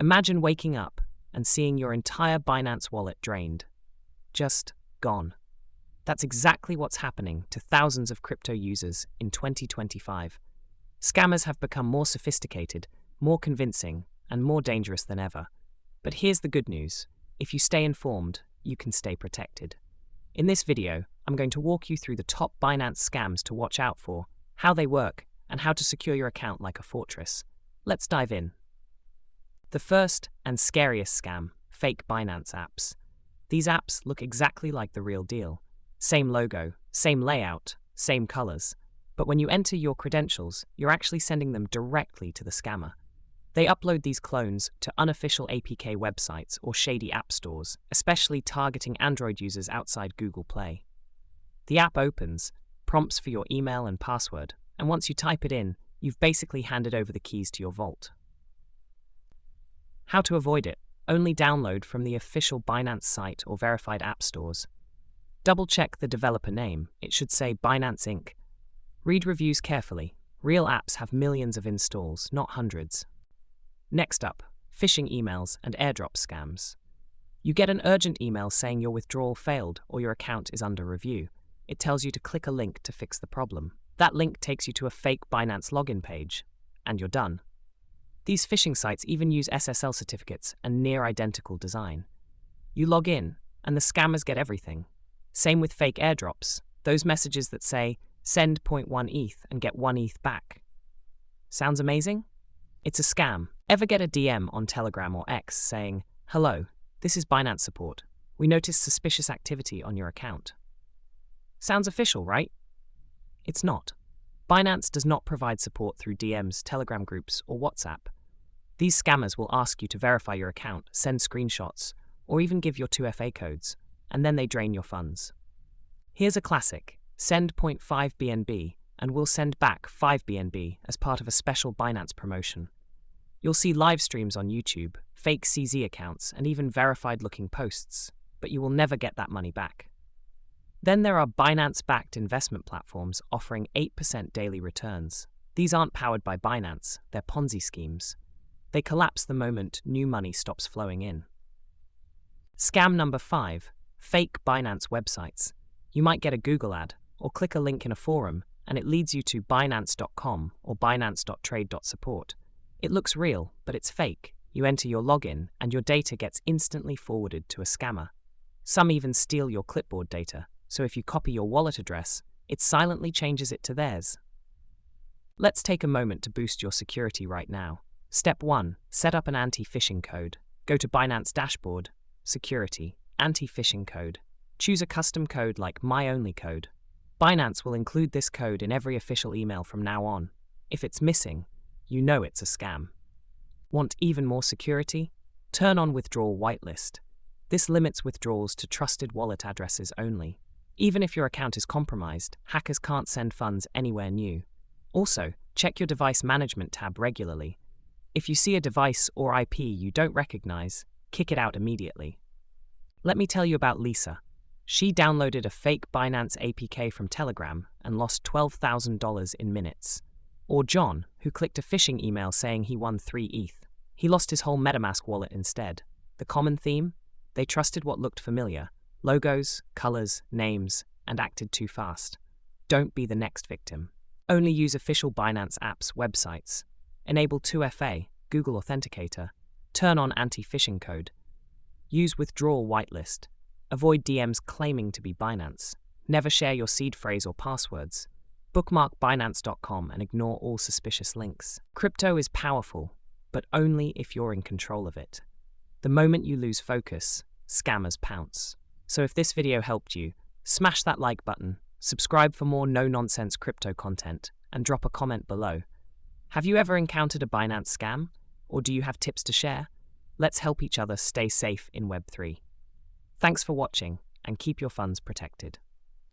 Imagine waking up and seeing your entire Binance wallet drained. Just gone. That's exactly what's happening to thousands of crypto users in 2025. Scammers have become more sophisticated, more convincing, and more dangerous than ever. But here's the good news. If you stay informed, you can stay protected. In this video, I'm going to walk you through the top Binance scams to watch out for, how they work, and how to secure your account like a fortress. Let's dive in. The first and scariest scam, fake Binance apps. These apps look exactly like the real deal. Same logo, same layout, same colors. But when you enter your credentials, you're actually sending them directly to the scammer. They upload these clones to unofficial APK websites or shady app stores, especially targeting Android users outside Google Play. The app opens, prompts for your email and password, and once you type it in, you've basically handed over the keys to your vault. How to avoid it? Only download from the official Binance site or verified app stores. Double-check the developer name. It should say Binance Inc. Read reviews carefully. Real apps have millions of installs, not hundreds. Next up, phishing emails and airdrop scams. You get an urgent email saying your withdrawal failed or your account is under review. It tells you to click a link to fix the problem. That link takes you to a fake Binance login page, and you're done. These phishing sites even use SSL certificates and near-identical design. You log in, and the scammers get everything. Same with fake airdrops, those messages that say, send 0.1 ETH and get 1 ETH back. Sounds amazing? It's a scam. Ever get a DM on Telegram or X saying, hello, this is Binance support. We noticed suspicious activity on your account. Sounds official, right? It's not. Binance does not provide support through DMs, Telegram groups, or WhatsApp. These scammers will ask you to verify your account, send screenshots, or even give your 2FA codes, and then they drain your funds. Here's a classic. Send 0.5 BNB, and we'll send back 5 BNB as part of a special Binance promotion. You'll see live streams on YouTube, fake CZ accounts, and even verified-looking posts, but you will never get that money back. Then there are Binance-backed investment platforms offering 8% daily returns. These aren't powered by Binance, they're Ponzi schemes. They collapse the moment new money stops flowing in. Scam number 5. Fake Binance websites. You might get a Google ad, or click a link in a forum, and it leads you to Binance.com or Binance.trade.support. It looks real, but it's fake. You enter your login, and your data gets instantly forwarded to a scammer. Some even steal your clipboard data, so if you copy your wallet address, it silently changes it to theirs. Let's take a moment to boost your security right now. Step 1. Set up an anti-phishing code. Go to Binance Dashboard, Security, Anti-Phishing Code. Choose a custom code like MyOnlyCode. Binance will include this code in every official email from now on. If it's missing, you know it's a scam. Want even more security? Turn on Withdrawal Whitelist. This limits withdrawals to trusted wallet addresses only. Even if your account is compromised, hackers can't send funds anywhere new. Also, check your device management tab regularly. If you see a device or IP you don't recognize, kick it out immediately. Let me tell you about Lisa. She downloaded a fake Binance APK from Telegram and lost $12,000 in minutes. Or John, who clicked a phishing email saying he won 3 ETH. He lost his whole MetaMask wallet instead. The common theme? They trusted what looked familiar. Logos, colors, names, and acted too fast. Don't be the next victim. Only use official Binance apps, websites. Enable 2FA, Google Authenticator. Turn on anti-phishing code. Use withdrawal whitelist. Avoid DMs claiming to be Binance. Never share your seed phrase or passwords. Bookmark Binance.com and ignore all suspicious links. Crypto is powerful, but only if you're in control of it. The moment you lose focus, scammers pounce. So if this video helped you, smash that like button, subscribe for more no-nonsense crypto content, and drop a comment below. Have you ever encountered a Binance scam? Or do you have tips to share? Let's help each other stay safe in Web3. Thanks for watching, and keep your funds protected.